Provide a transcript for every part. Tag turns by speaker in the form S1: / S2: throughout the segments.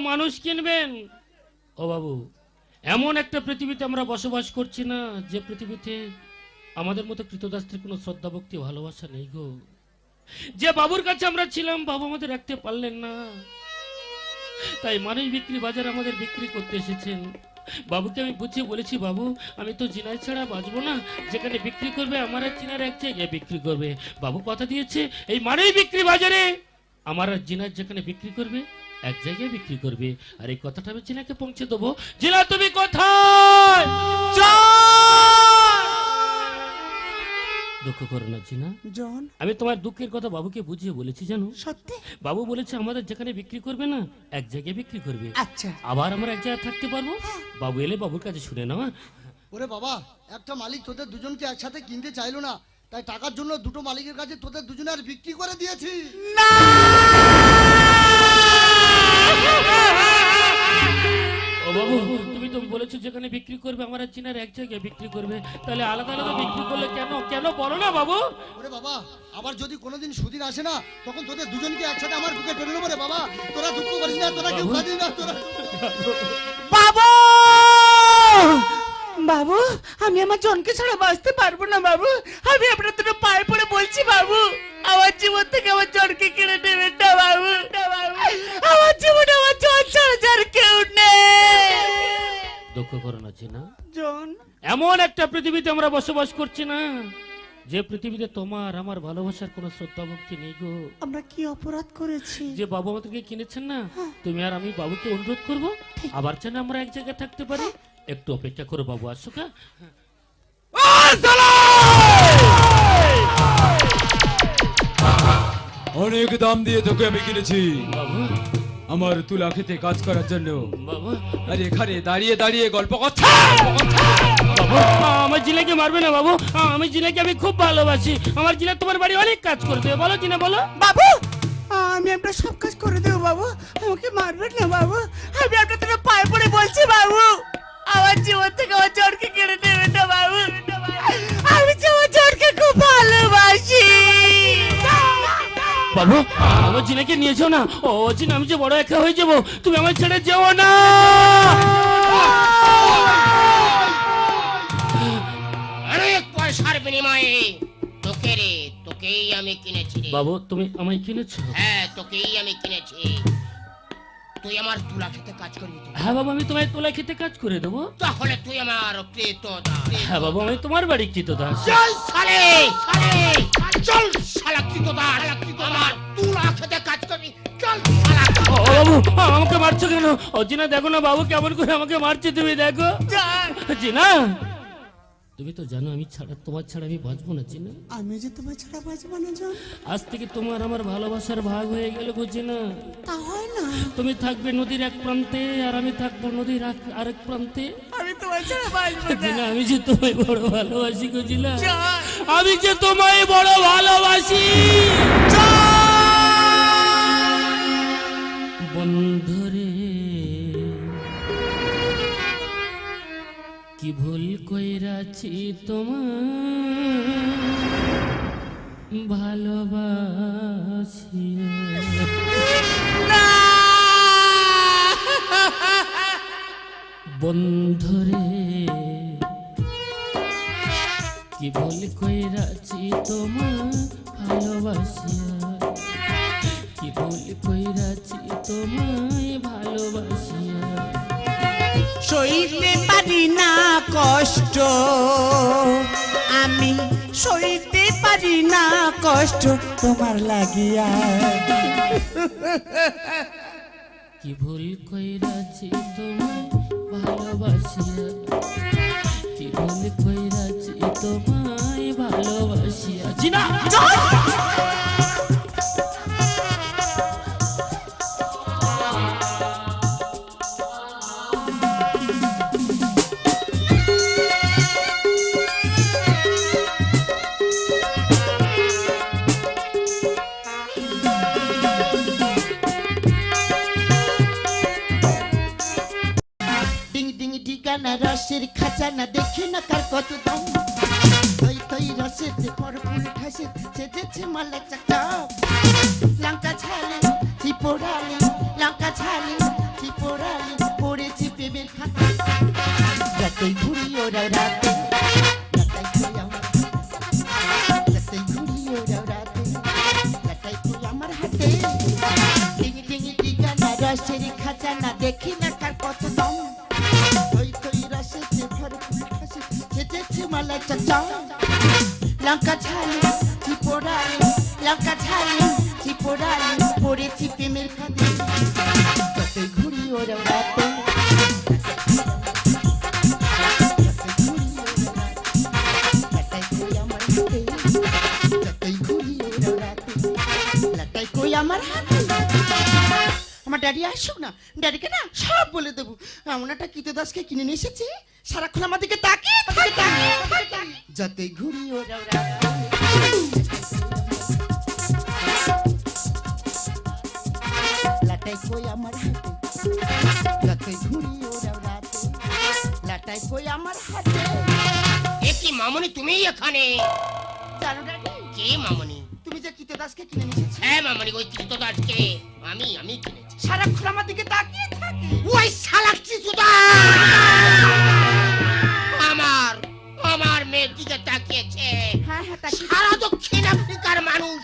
S1: মানুষ কিনবেন। ও বাবু, এমন একটা পৃথিবীতে আমরা বসবাস করছি না যে পৃথিবীতে আমাদের মতো কৃতদাসদের কোনো শ্রদ্ধা ভক্তি ভালোবাসা নেই গো। যে বাবুর কাছে আমরা ছিলাম, বাবু আমাদের রাখতে পারলেন না, তাই মানুষ বিক্রি বাজার আমাদের বিক্রি করতে এসেছেন। বাবুকে আমি বুঝিয়ে বলেছি, বাবু আমি তো জিনাই ছাড়া বাঁচবো না, যেখানে বিক্রি করবে আমার আর জিনার এক জায়গায় বিক্রি করবে। বাবু কথা দিয়েছে এই মানুষ বিক্রি বাজারে আমার আর জিনার যেখানে বিক্রি করবে এক জায়গায় বিক্রি করবে। আর এই কথাটা আমি জিনাকে পৌঁছে দেবো। জিনা তুমি কোথায়? দুঃখ করো না জিনা, আমি তোমার দুঃখের কথা বাবুকে বুঝিয়ে বলেছি জানো।
S2: সত্যি?
S1: বাবু বলেছে আমাদের যেখানে বিক্রি করবে না এক জায়গায় বিক্রি করবে।
S2: আচ্ছা,
S1: আবার আমরা এক জায়গায় থাকতে পারবো। বাবু এলে বাবুর কাছে শুনে নাও।
S3: ওরে বাবা, একটা মালিক তোদের দুজনকে একসাথে কিনতে চাইলো না, তাই টাকার জন্য দুটো মালিকের কাছে তোদের দুজনে আর বিক্রি করে দিয়েছি।
S1: ও বাবু, তুমি তো বলেছো যেখানে বিক্রি করবে আমার আর চিনার এক জায়গায় বিক্রি করবে, তাহলে আলাদা আলাদা বিক্রি করলে কেন? কেন বলো না বাবু।
S3: ওরে বাবা, আবার যদি কোনোদিন সুদিন আসে না, তখন তোদের দুজনকে একসাথে আমার বুকে টেনে নেবো রে বাবা। তোরা দুঃখ করিস না, তোরা কেউ কাঁদিস না তোরা।
S2: বাবু, বাবু আমি আমার জনকে ছাড়া বাঁচতে পারবো না বাবু। আমি আপনার দুটো পায়ে পড়ে বলছি বাবু, আমার জীবন থেকে আমার জনকে কেড়ে নেবেন না বাবু। আমার জীবনে আমার জন ছাড়া যার কেউ নেই।
S1: দুঃখ করো না চিনা,
S2: জন
S1: এমন একটা পৃথিবীতে আমরা বসবাস করছি না যে পৃথিবীতে তোমার আমার ভালোবাসার কোনো শ্রদ্ধা ভক্তি নেই গো।
S2: আমরা কি অপরাধ করেছি
S1: যে বাবু আমাদেরকে কিনেছেন না, তুমি আর আমি বাবুকে অনুরোধ করবো আবার যেন আমরা এক জায়গায় থাকতে পারি। একটু অপেক্ষা করো বাবু, আসো।
S4: অনেক দাম দিয়ে তোকে আমি কিনেছি
S1: বাবু,
S4: আমার তুলা খেতে কাজ করার জন্য।
S1: বাবু,
S4: আর এখানে দাঁড়িয়ে দাঁড়িয়ে গল্প করছে।
S1: বাবু আমার জিলাকে মারবে না বাবু, আমি জিলাকে আমি খুব ভালোবাসি। আমার জিলা তোমার বাড়ি অনেক কাজ করে দেবে, বলো কিনা বলো।
S2: বাবু আমি আপনার সব কাজ করে দেবো বাবু, আমাকে মারবেন না বাবু। আমি আপনার দুটো পায়ে পড়ে বলছি বাবু, আমার জীবন থেকে আমার জনকে কেড়ে নেবেন না বাবু। আমি যে আমার জনকে খুব ভালোবাসি।
S1: বাবু আমার জিনাকে নিয়েছো না, ও জিনা আমি যে বড় একা হয়ে যাবো, তুমি আমার ছেড়ে যেও না।
S5: অনেক পয়সার বিনিময়ে তোকেই আমি কিনেছি রে।
S1: বাবু তুমি আমায় কিনেছো?
S5: হ্যাঁ তোকেই আমি কিনেছি। তুই আমার তুলা খেতে কাজ করবি তো?
S1: হ্যাঁ বাবু আমি তোমায় তোলা খেতে কাজ করে দেবো।
S5: তাহলে তুই আমার ক্রেতদাস।
S1: হ্যাঁ বাবু আমি তোমার বাড়ি ক্রেতদাস।
S5: চল শালে, চল শালা ক্রেতদাস, আমার তুলা খেতে কাজ করবি। চল শালা।
S1: ও বাবু আমাকে মারছো কেন? ও জিনা দেখো না বাবু কেমন করে আমাকে মারছে, তুমি দেখো। জিনা তুমি তো জানো আমি তোমার ছাড়া আমি বাঁচবো না জিনা।
S2: আমি যে তোমার ছাড়া বাঁচবো না জন।
S1: আজ থেকে তোমার আমার ভালোবাসার ভাগ হয়ে গেল বুঝি না।
S2: তা হয় না,
S1: তুমি থাকবে নদীর এক প্রান্তে আর আমি থাকবো নদীর আরেক প্রান্তে।
S2: আমি তোমার ছাড়া বাঁচবো
S1: জিনা
S2: না।
S1: আমি যে তোমায় বড় ভালোবাসি গো জিনা, আমি যে তোমায় বড় ভালোবাসি। বন্ধুরে কি ভুল কইরাছি তোমার ভালোবাসি। বন্ধুরে কি ভুল কইরাছি তোমার ভালোবাসিয়া, কি ভুল কইরাছি তোমায় ভালোবাসিয়া।
S2: সইতে পারি না কষ্ট, আমি সইতে পারি না কষ্ট তোমার লাগিয়া।
S1: কি ভুল কইরাছি তোমায় ভালোবাসিয়া, কি ভুল কইরাছি তোমায় ভালোবাসিয়া। জিনা
S2: রসের খাজানা দেখে না কার কত দাম, তৈ তৈ রসেতে পরপুর ঠাসে চেতেছে মালা চাকা। লঙ্কা ঝালে চিপোড়ালে, লঙ্কা ঝালে রসের খাঁচা না দেখি না কার কত দাম থই থই রসেতে ভরপুর খাসি খেতেছি মালাই চাচা লঙ্কা ঝালি চিপোড়ালি লঙ্কা ঝালি চিপোড়ালি পড়েছি প্রেমের খাদে যতই ঘুরি ওরা রাতে আমার হাতে আমার ড্যাডি আসুক না ড্যাডিকে না সব বলে দেবো এমন একটা কৃতদাসকে কিনে নিয়ে এসেছে সারাক্ষণ আমার দিকে তাকিয়ে থাকে যতই ঘুরি ওরা লাটাই কই আমার হাতে যতই ঘুরি ওরা রাতে লাটাই কই আমার হাতে
S5: এ কি মামনি তুমি এখানে?
S2: জানো ড্যাডি
S5: কে মামনি?
S2: তুমি যে কৃতদাসকে কিনে নিয়ে এসেছো
S5: হ্যাঁ মামনি, ওই কৃতদাসকে আমি কিনেছি।
S2: সারাক্ষণ আমার দিকে তাকিয়ে থাকে
S5: ওই শালা কৃতদাস আমার মেয়ের দিকে তাকিয়েছে।
S2: হ্যাঁ হ্যাঁ তাকিয়ে
S5: সারা দক্ষিণ আফ্রিকার মানুষ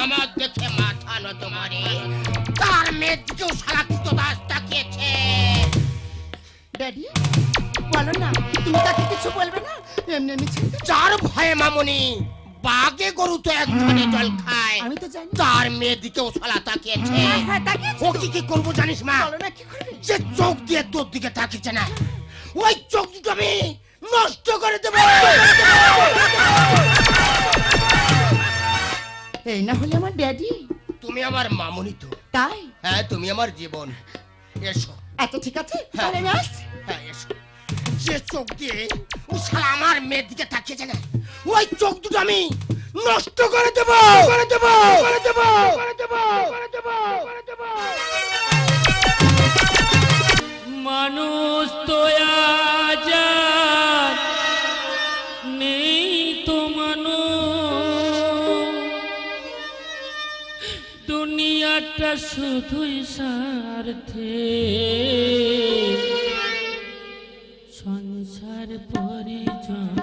S5: আমার দেখে মাথা নত করে, তার মেয়ের দিকেও শালা কৃতদাস তাকিয়েছে।
S2: ড্যাডি বলো না তুমি তাকে কিছু বলবে না এমনি এমনি ছেড়ে দেবে?
S5: যার ভয়ে মামনি বাগে গরু তো এক ধরে জল খায়,
S2: আমি তো জানি
S5: তার মেয়ের দিকেও শালা তাকিয়েছে।
S2: হ্যাঁ হ্যাঁ তাকিয়েছে
S5: ও
S2: তো।
S5: কি করবো জানিস মা?
S2: বলো না কি করবে
S5: যে চোখ দিয়ে তোর দিকে তাকিয়েছে না, ওই চোখ দুটো আমি নষ্ট করে দেবো।
S2: এই না হলে আমার ড্যাডি
S5: তুমি আমার মামনি তো,
S2: তাই
S5: হ্যাঁ তুমি আমার জীবন। এসো,
S2: আচ্ছা ঠিক আছে তাহলে আমি আসছি
S5: হ্যাঁ এসো। যে চোখ দিয়ে ও শালা আমার মেয়ের দিকে তাকিয়েছে না, ওই চোখ দুটো আমি নষ্ট করে দেবো।
S1: মানুষ তো আজ আর নেই তো মানুষ, দুনিয়াটা শুধুই স্বার্থে, সংসার পরিজন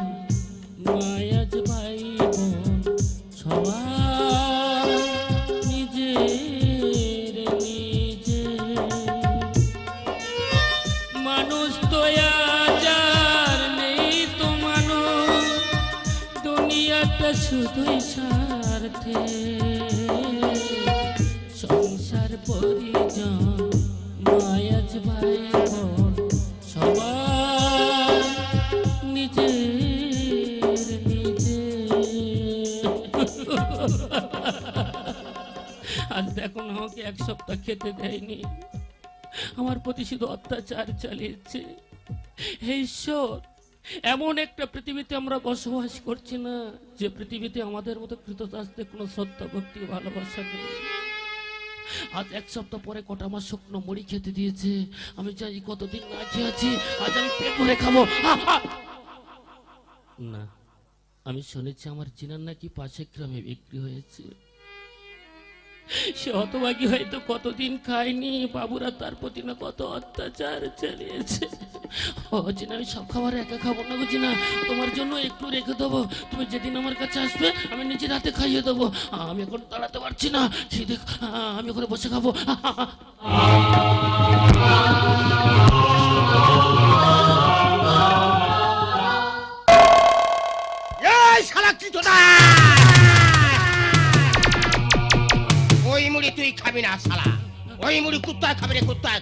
S1: মায়াজ ভাই বোন সবাই নিজের নিজে। মানুষ তো আজ আর নেই তো মানুষ, দুনিয়াটা শুধুই স্বার্থে, সংসার পরিজন মায়াজ ভাই বোন সবাই নিজের নিজে। আজ দেখুন আমাকে এক সপ্তাহ খেতে দেয়নি, আমার প্রতি শুধু অত্যাচার চালিয়েছে। হে ঈশ্বর, এমন একটা পৃথিবীতে আমরা বসবাস করছি না যে পৃথিবীতে আমাদের মতো কৃতদাসদের কোনো শ্রদ্ধা ভক্তি ভালোবাসা নেই। আজ এক সপ্তাহ পরে কটা আমার শুকনো মুড়ি খেতে দিয়েছে, আমি চাই কতদিন না খেয়ে আছি, আজ আমি পেট ভরে খাবো। না, আমি শুনেছি আমার চিনার নাকি পাশের গ্রামে বিক্রি হয়েছে। সে হতভাগী হয়তো কতদিন খায়নি, বাবুরা তার প্রতি না কত অত্যাচার চালিয়েছে। ও জিনা, আমি সব খাবার একা খাবো না গো জিনা, তোমার জন্য একটু রেখে দেবো, তুমি যেদিন আমার কাছে আসবে আমি নিজের হাতে খাইয়ে দেবো। আমি এখন দাঁড়াতে পারছি না, খিদে, আমি ওখানে বসে খাবো।
S5: এই শালা কৃতদাস, ওই মুড়ি তুই খাবি না শালা, ওই মুড়ি কুত্তায় খাবে রে, কুত্তায়।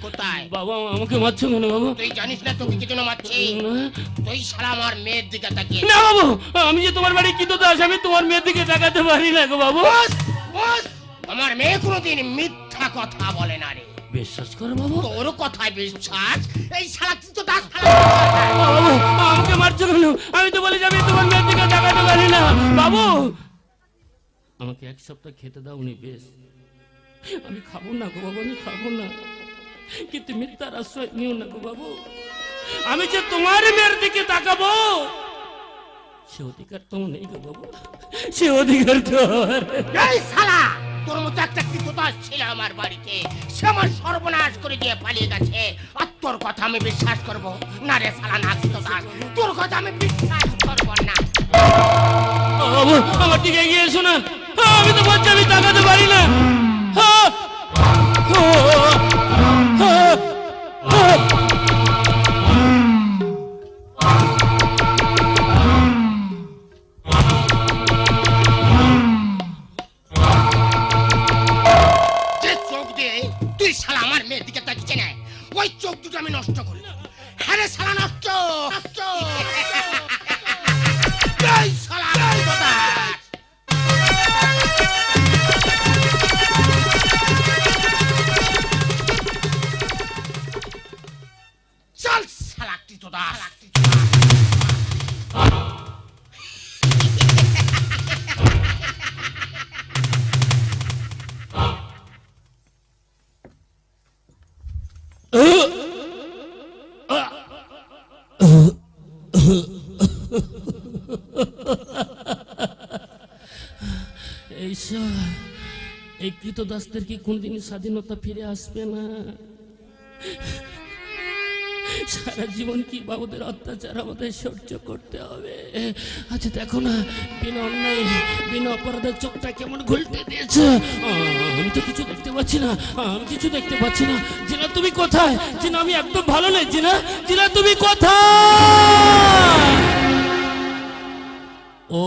S1: বাবা আমাকে মারছো কেন বাবু?
S5: তুই জানিস না তোকে কি জন্য মারছি? তুই শালা আমার মেয়ের দিকে তাকিয়ে।
S1: না বাবু, আমি যে তোমার বাড়ি কি তো দাস, আমি তোমার মেয়ের দিকে তাকাতে পারি না গো বাবু।
S5: বস, আমার মেয়ে কোনোদিন মিথ্যা কথা বলে না রে।
S1: বিশ্বাস করো বাবু।
S5: তোর কথায় বিশ্বাস? এই শালা কৃতদাস
S1: বাবু আমাকে মারছো কেন? আমি তো বলি যে আমি তোমার মেয়ের দিকে তাকাতে পারি না বাবু। আমাকে এক সপ্তাহ খেতে দাও উনি, বেশ আমি খাবো না গো বাবু, আমি খাবো না, কিন্তু মিথ্যার আশ্রয় নিও না গো বাবু। আমি যে তোমার মেয়ের দিকে তাকাবো সে অধিকার তোমার নেই গো বাবু, সে অধিকার তোমার।
S5: এই শালা, তোর মতো একটা কৃতদাস ছিল আমার বাড়িতে, সে আমার সর্বনাশ করে দিয়ে পালিয়ে গেছে, আর তোর কথা আমি বিশ্বাস করব না রে শালা না কৃতদাস, তোর কথা আমি বিশ্বাস করব না।
S1: বাবু আমার দিকে এগিয়ে এসো না, আমি তো বলছি আমি তাকাতে পারি না।
S5: যে চোখ দিয়ে তুই শালা আমার মেয়ের দিকে তাকিয়ে নেয়, ওই চোখ দুটো আমি নষ্ট করি। হ্যাঁ রে শালা, নষ্ট নষ্ট। এই শালা ক্রীতদাস। চল শালা ক্রীতদাস।
S1: এইসব এই কৃতদাসদের কি কোনদিন স্বাধীনতা ফিরে আসবে না? সারা জীবন কি বাবুদের অত্যাচার আমাদের সহ্য করতে হবে? আচ্ছা দেখো না, বিনা অন্যায় বিনা অপরাধের চোখটা কেমন ঘুলটে দিয়েছে। আমি তো কিছু দেখতে পাচ্ছি না, আমি কিছু দেখতে পাচ্ছি না। জিনা তুমি কোথায়? জিনা আমি একদম ভালো নেই। জিনা, জিনা তুমি কোথায়? ও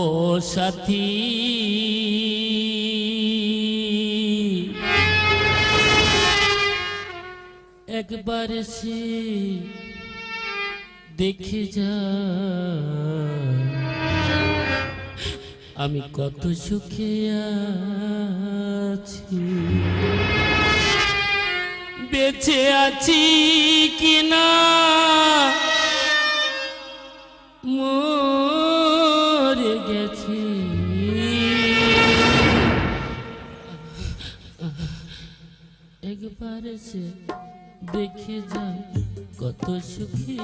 S1: সাথী, একবার সে দেখে যা আমি কত সুখে আছি, বেঁচে আছি কিনা মরে গেছি। একবার সে দেখে যা কত সুখী।